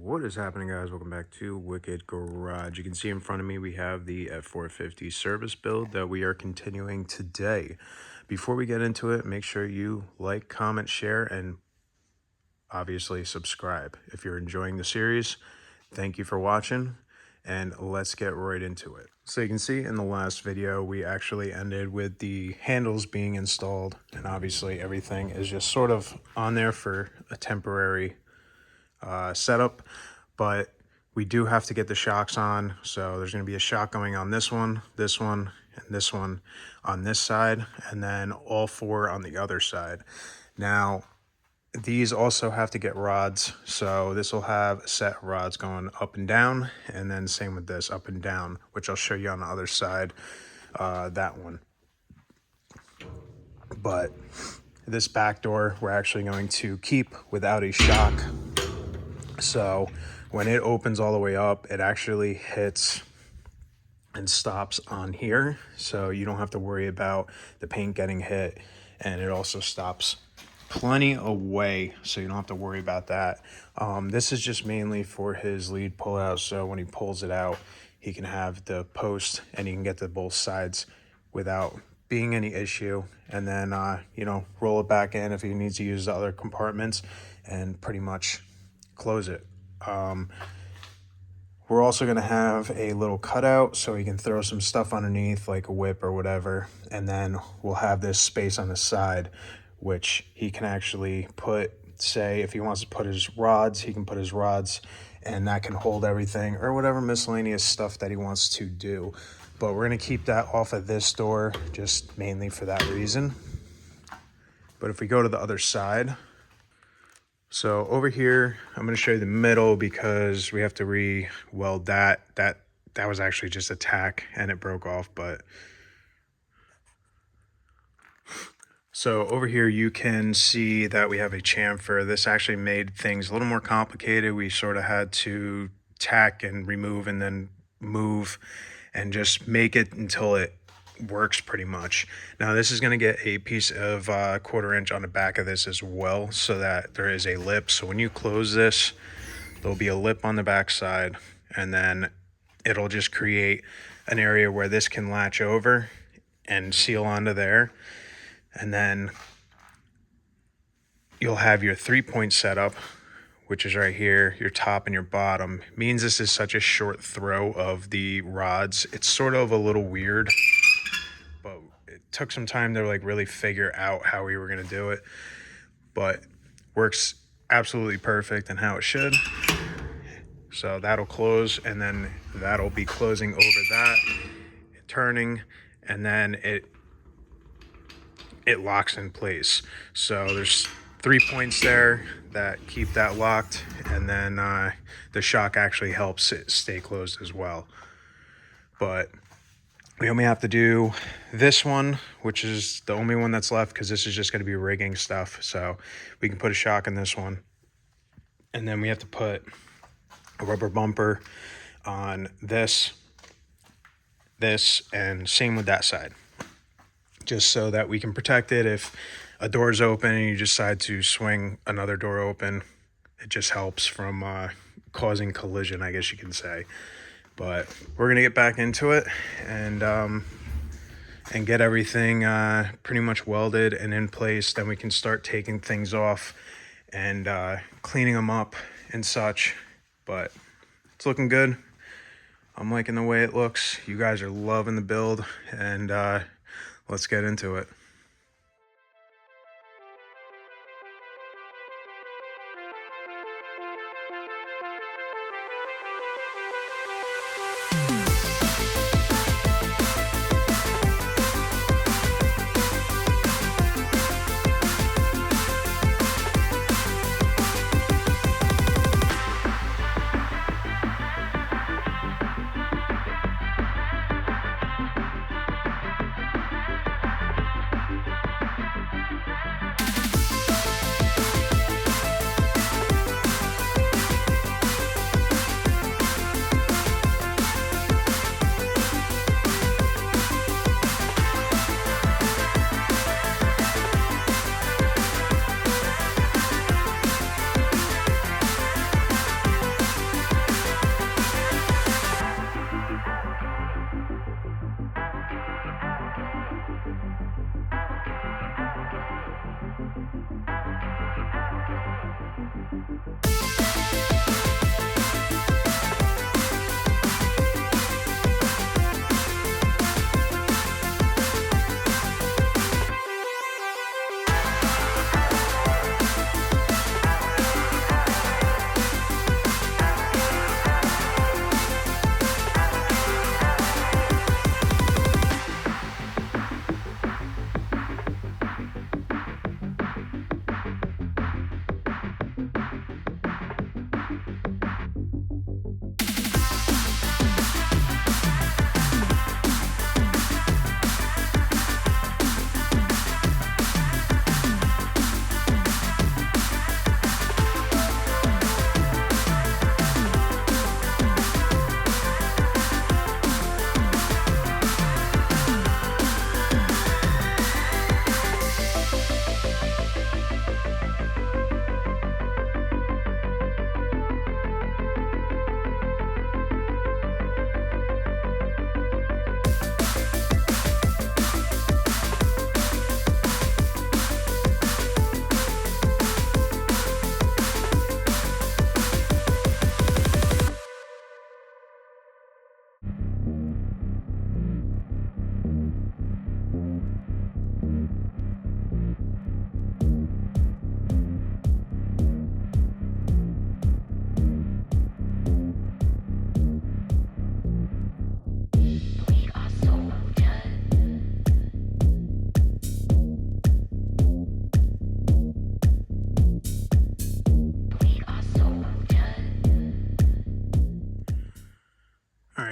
What is happening, guys? Welcome back to Wicked Garage. You can see in front of me we have the F450 service build that we are continuing today. Before we get into it, make sure you like, comment, share, and obviously subscribe. If you're enjoying the series, thank you for watching, and let's get right into it. So you can see in the last video, we actually ended with the handles being installed, and obviously everything is just sort of on there for a temporary setup, but we do have to get the shocks on. So there's going to be a shock going on this one, and this one on this side, and then all four on the other side. Now these also have to get rods, so this will have set rods going up and down, and then same with this, up and down, which I'll show you on the other side, that one. But this back door we're actually going to keep without a shock. So when it opens all the way up, it actually hits and stops on here. So you don't have to worry about the paint getting hit. And it also stops plenty away, so you don't have to worry about that. This is just mainly for his lead pull out. So when he pulls it out, he can have the post and he can get to both sides without being any issue. And then, roll it back in if he needs to use the other compartments and pretty much close it. We're also going to have a little cutout so he can throw some stuff underneath, like a whip or whatever, and then we'll have this space on the side which he can actually put, say if he wants to put his rods, he can put his rods, and that can hold everything or whatever miscellaneous stuff that he wants to do. But we're going to keep that off of this door just mainly for that reason. But if we go to the other side, so over here, I'm going to show you the middle because we have to re-weld that. That was actually just a tack and it broke off. But so over here, you can see that we have a chamfer. This actually made things a little more complicated. We sort of had to tack and remove and then move and just make it until it works pretty much. Now this is going to get a piece of 1/4 inch on the back of this as well, so that there is a lip. So when you close this, there'll be a lip on the back side, and then it'll just create an area where this can latch over and seal onto there. And then you'll have your 3-point setup, which is right here, your top and your bottom. It means this is such a short throw of the rods. It's sort of a little weird, but it took some time to like really figure out how we were going to do it, but works absolutely perfect and how it should. So that'll close, and then that'll be closing over that, turning, and then it locks in place. So there's 3 points there that keep that locked, and then the shock actually helps it stay closed as well. But we only have to do this one, which is the only one that's left because this is just going to be rigging stuff. So we can put a shock in this one, and then we have to put a rubber bumper on this, and same with that side, just so that we can protect it. If a door's open and you decide to swing another door open, it just helps from causing collision, I guess you can say. But we're gonna get back into it and get everything pretty much welded and in place. Then we can start taking things off and cleaning them up and such. But it's looking good. I'm liking the way it looks. You guys are loving the build, and let's get into it.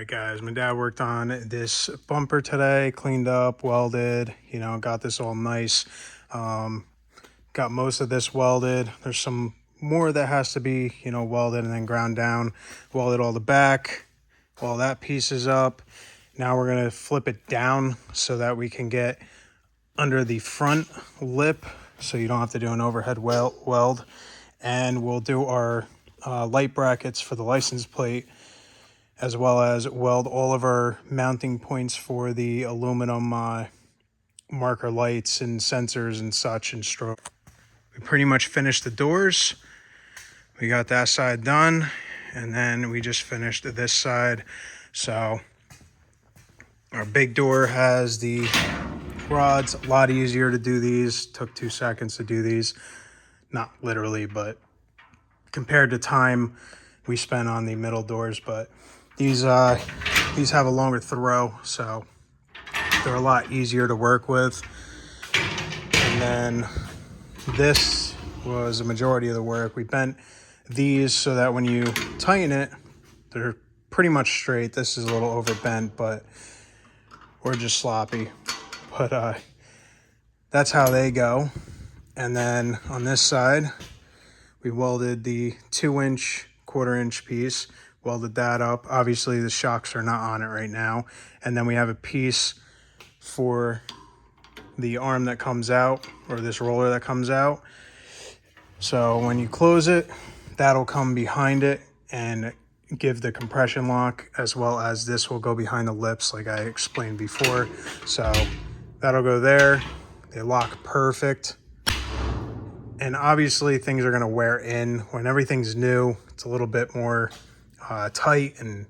Alright guys, my dad worked on this bumper today, cleaned up, welded, you know, got this all nice. Got most of this welded. There's some more that has to be, you know, welded and then ground down. Welded all the back, while that piece is up. Now we're gonna flip it down so that we can get under the front lip so you don't have to do an overhead weld. And we'll do our light brackets for the license plate, as well as weld all of our mounting points for the aluminum marker lights and sensors and such and strobe. We pretty much finished the doors. We got that side done, and then we just finished this side. So our big door has the rods. A lot easier to do these. Took 2 seconds to do these. Not literally, but compared to time we spent on the middle doors. But these have a longer throw, so they're a lot easier to work with. And then this was a majority of the work. We bent these so that when you tighten it, they're pretty much straight. This is a little overbent, but we're just sloppy. But that's how they go. And then on this side, we welded the 2-inch, 1/4-inch piece, welded that up. Obviously the shocks are not on it right now. And then we have a piece for the arm that comes out, or this roller that comes out. So when you close it, that'll come behind it and give the compression lock, as well as this will go behind the lips like I explained before. So that'll go there. They lock perfect. And obviously things are going to wear in. When everything's new, it's a little bit more tight and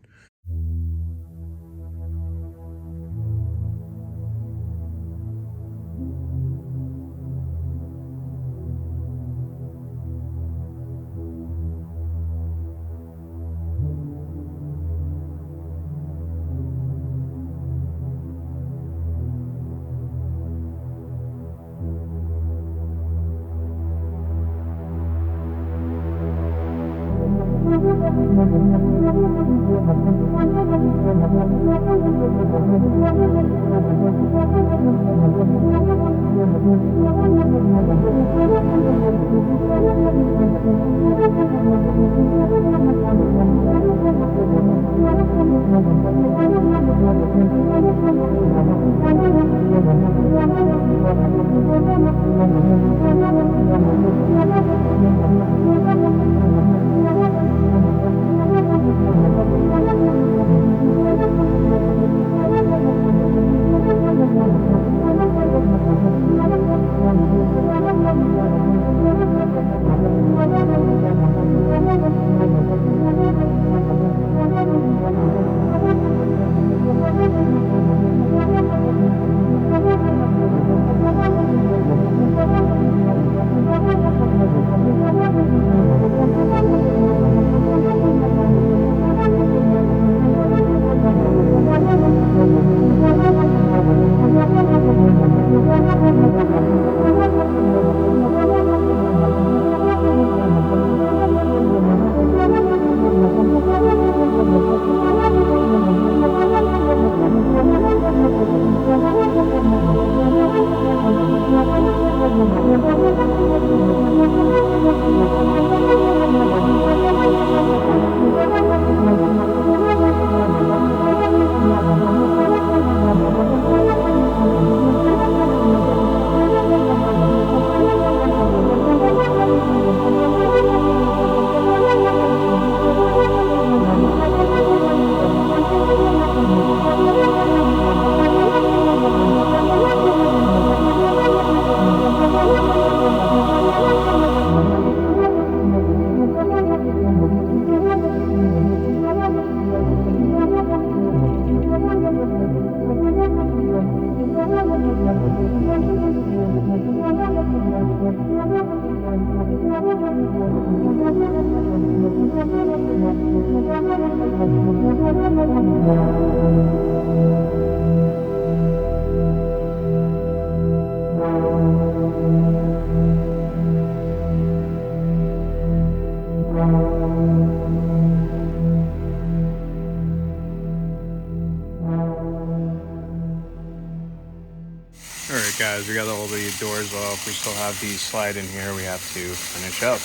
guys, we got all the doors off. We still have the slide in here we have to finish up.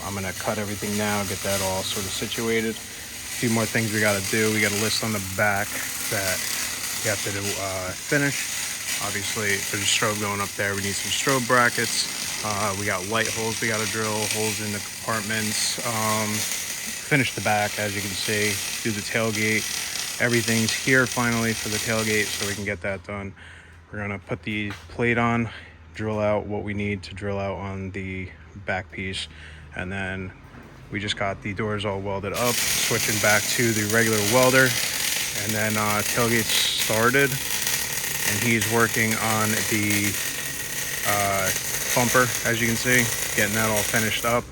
I'm gonna cut everything now, get that all sort of situated. A few more things we gotta do. We got a list on the back that we have to finish. Obviously, there's a strobe going up there. We need some strobe brackets. We got light holes we gotta drill, holes in the compartments. Finish the back, as you can see, do the tailgate. Everything's here finally for the tailgate, so we can get that done. We're gonna put the plate on, drill out what we need to drill out on the back piece, and then we just got the doors all welded up, switching back to the regular welder, and then tailgate's started, and he's working on the bumper, as you can see, getting that all finished up.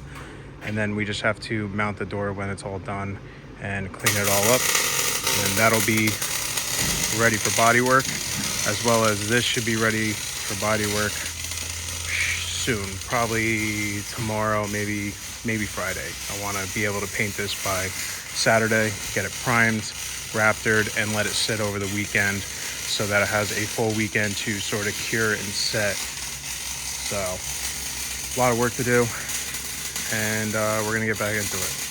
And then we just have to mount the door when it's all done and clean it all up. And that'll be ready for body work, as well as this should be ready for body work soon, probably tomorrow, maybe Friday. I want to be able to paint this by Saturday, get it primed, raptored, and let it sit over the weekend so that it has a full weekend to sort of cure and set. So a lot of work to do, and we're gonna get back into it.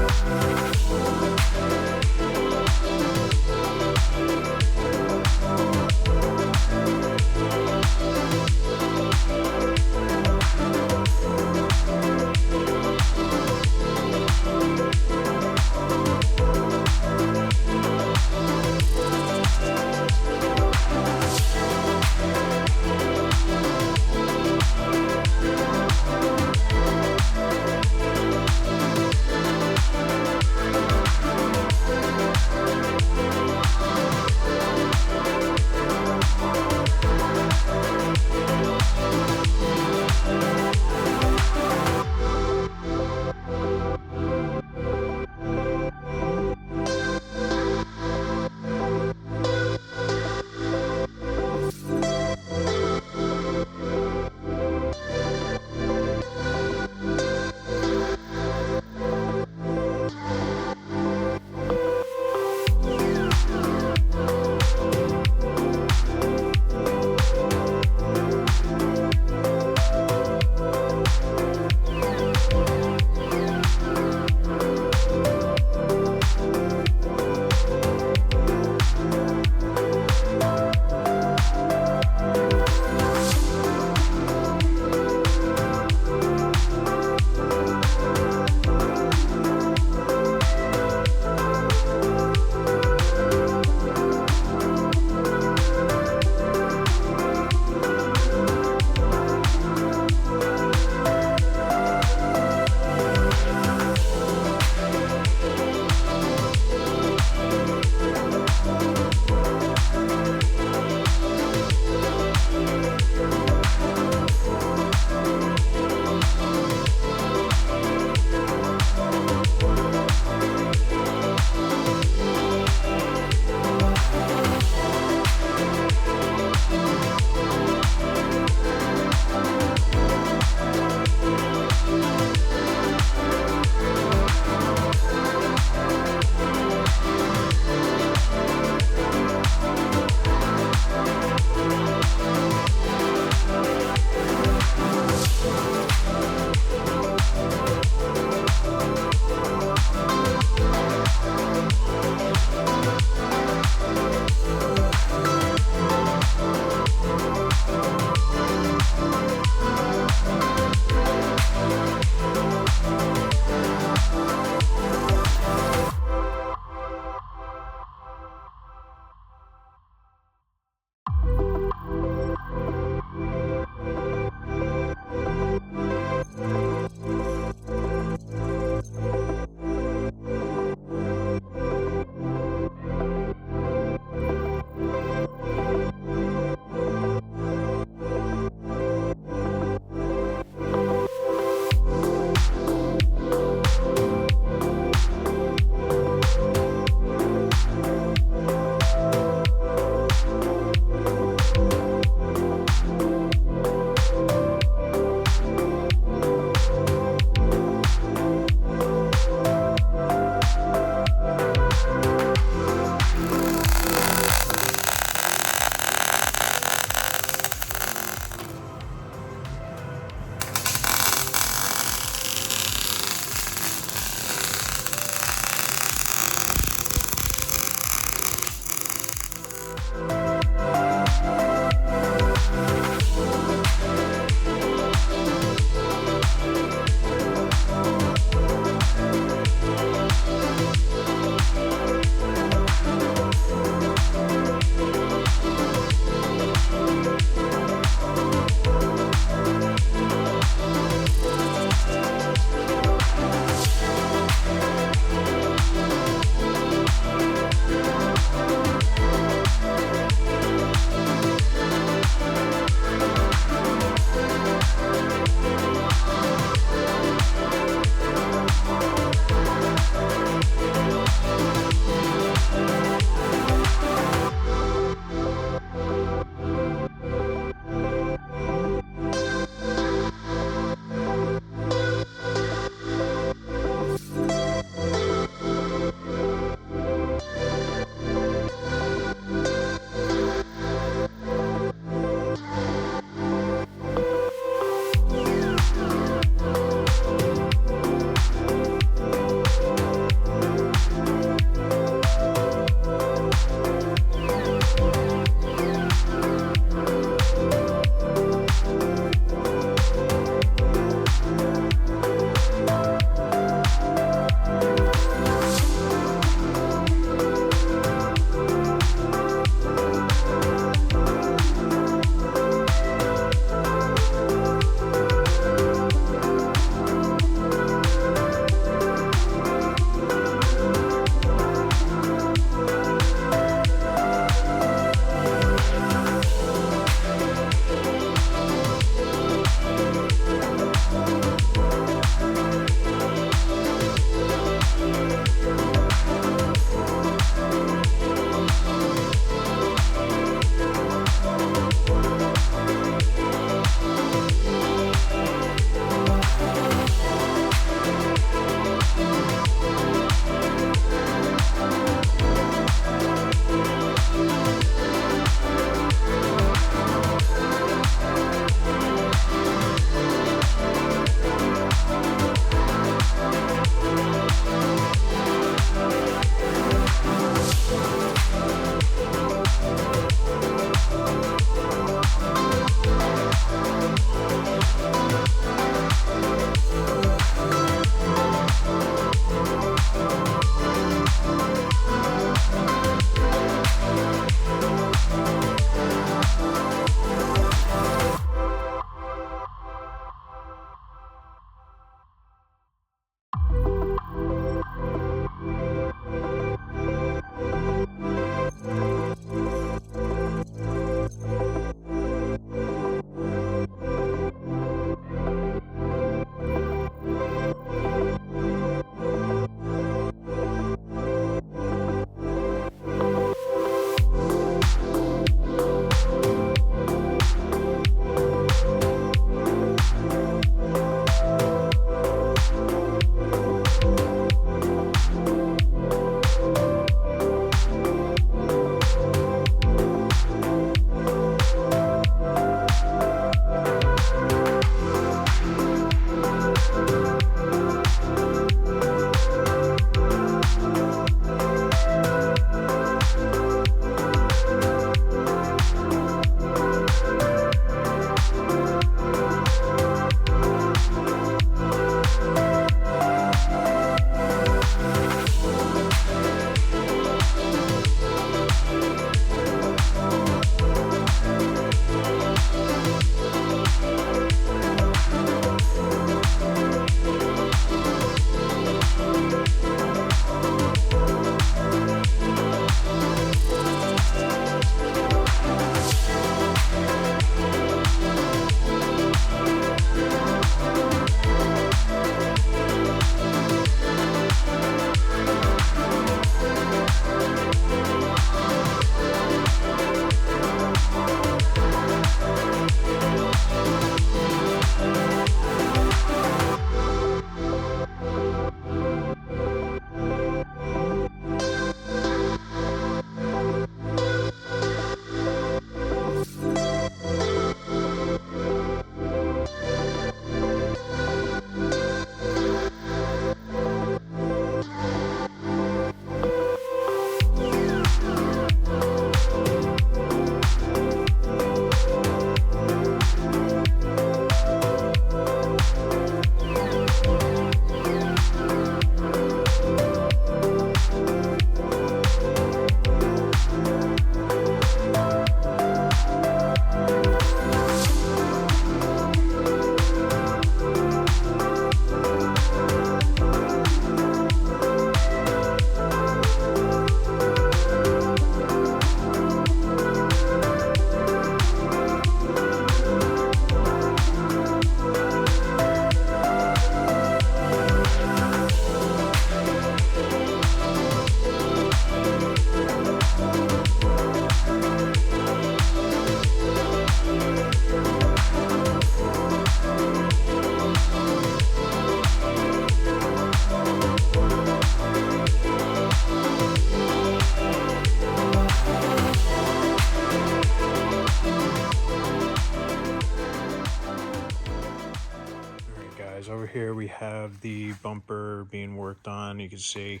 have the bumper being worked on. You can see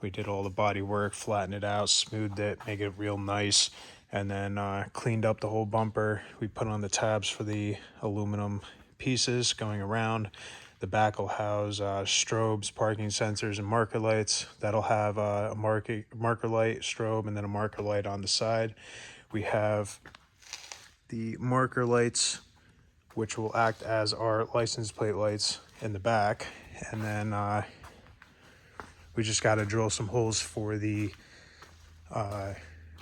we did all the body work, flattened it out, smoothed it, make it real nice, and then cleaned up the whole bumper. We put on the tabs for the aluminum pieces going around. The back will house strobes, parking sensors, and marker lights. That'll have a marker light, strobe, and then a marker light on the side. We have the marker lights, which will act as our license plate lights in the back. And then we just got to drill some holes for the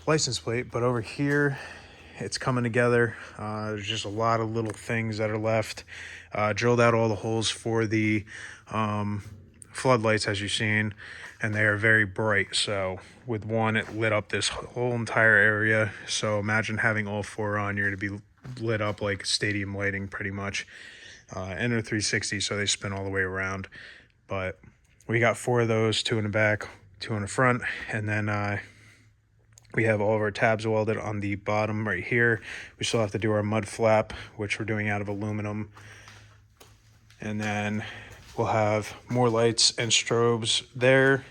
license plate. But over here, it's coming together. There's just a lot of little things that are left. Drilled out all the holes for the floodlights, as you've seen, and they are very bright. So with one, it lit up this whole entire area. So imagine having all four on, you're to be lit up like stadium lighting pretty much. And they're 360, so they spin all the way around. But we got 4 of those, 2 in the back, 2 in the front, and then we have all of our tabs welded on the bottom right here. We still have to do our mud flap, which we're doing out of aluminum. And then we'll have more lights and strobes there,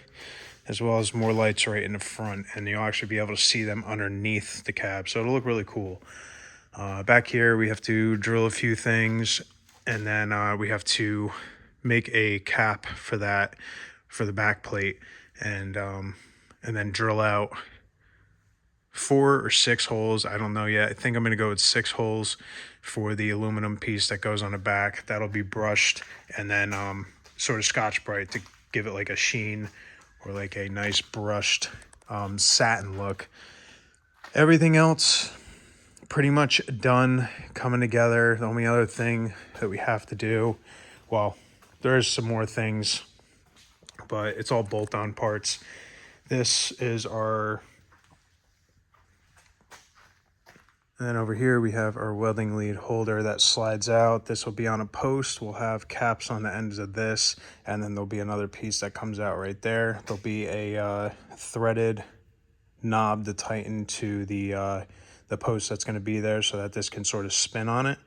as well as more lights right in the front. And you'll actually be able to see them underneath the cab. So it'll look really cool. Back here, we have to drill a few things. And then we have to make a cap for that, for the back plate. And then drill out 4 or 6 holes. I don't know yet. I think I'm going to go with 6 holes for the aluminum piece that goes on the back. That'll be brushed and then sort of Scotch-Brite to give it like a sheen or like a nice brushed satin look. Everything else pretty much done, coming together. The only other thing that we have to do, well, there's some more things, but it's all bolt-on parts. This is our... And then over here we have our welding lead holder that slides out. This will be on a post. We'll have caps on the ends of this, and then there'll be another piece that comes out right there. There'll be a threaded knob to tighten to the post that's going to be there so that this can sort of spin on it.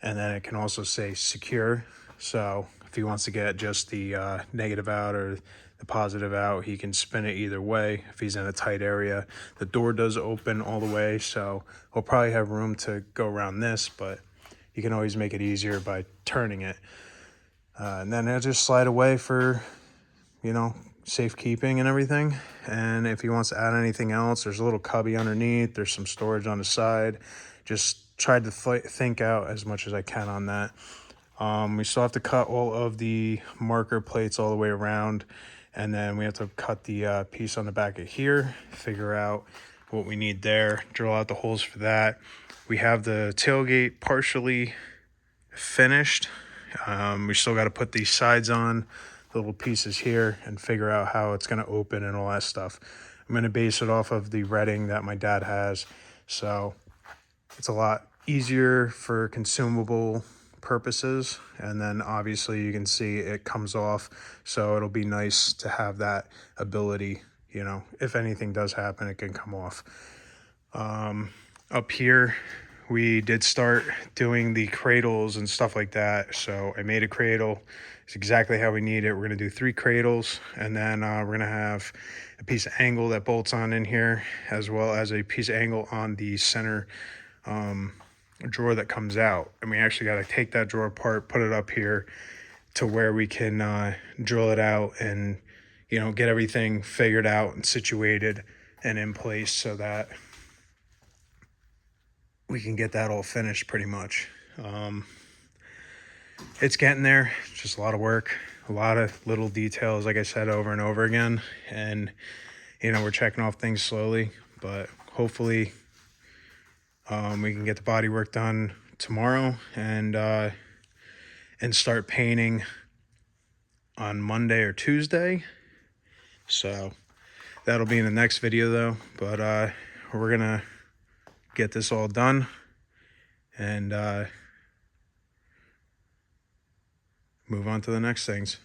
And then it can also say secure. So if he wants to get just the negative out or the positive out, he can spin it either way if he's in a tight area. The door does open all the way, so he'll probably have room to go around this, but you can always make it easier by turning it. And then it'll just slide away for, you know, safekeeping and everything. And if he wants to add anything else, there's a little cubby underneath. There's some storage on the side. Just tried to think out as much as I can on that. We still have to cut all of the marker plates all the way around. And then we have to cut the piece on the back of here, figure out what we need there, drill out the holes for that. We have the tailgate partially finished. We still got to put these sides on, the little pieces here, and figure out how it's going to open and all that stuff. I'm going to base it off of the retting that my dad has. So it's a lot easier for consumable purposes, and then obviously you can see it comes off, so it'll be nice to have that ability, you know, if anything does happen, it can come off. Up here we did start doing the cradles and stuff like that, so I made a cradle. It's exactly how we need it. We're going to do 3 cradles, and then we're going to have a piece of angle that bolts on in here, as well as a piece of angle on the center drawer that comes out. And we actually got to take that drawer apart, put it up here to where we can drill it out and, you know, get everything figured out and situated and in place so that we can get that all finished pretty much. It's getting there. It's just a lot of work, a lot of little details, like I said, over and over again. And, you know, we're checking off things slowly, but hopefully we can get the body work done tomorrow and start painting on Monday or Tuesday. So that'll be in the next video though, but we're gonna get this all done and move on to the next things.